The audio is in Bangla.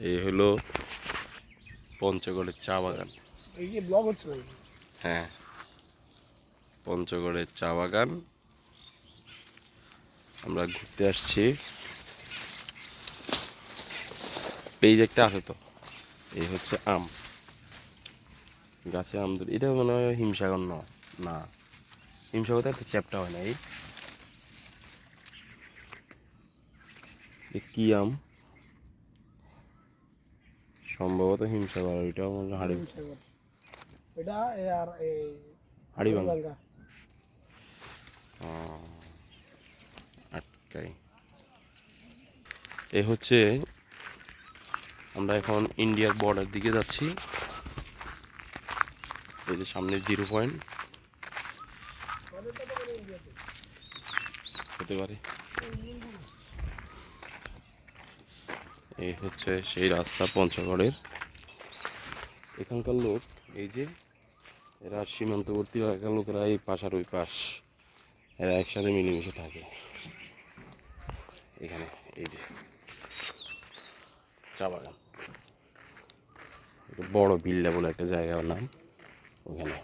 এই হলো পঞ্চগড়ের চা বাগান। এই কি ব্লগ হচ্ছে নাকি? হ্যাঁ, পঞ্চগড়ের চা বাগান আমরা ঘুরতে আসছি। পেজ একটা আছে তো। এই হচ্ছে আম, গাছে আম ধরে। এটা মনে হয় হিমসাগর না, হিমসাগর তো একটা চ্যাপ্টা হয় না। এই কি আম? সম্ভবত হিমসাগর। ওইটাও মনে হয় সাগর এটা আর এই হাড়িভাঙ্গা। হাড়িভাঙ্গা। আটকাই। এ হচ্ছে, আমরা এখন ইন্ডিয়ার বর্ডার দিকে যাচ্ছি। এই যে সামনে 0 পয়েন্ট হতে পারে। এই হচ্ছে সেই রাস্তা পঞ্চগড়ের। এখানকার লোক, এই যে এরা সীমান্তবর্তী এলাকার লোকেরা এই পাশ আর ওই পাশ, এরা একসাথে মিলেমিশে থাকে এখানে। এই যে চা বাগান, একটা বড় বিল্লা বলে একটা জায়গার নাম ওখানে।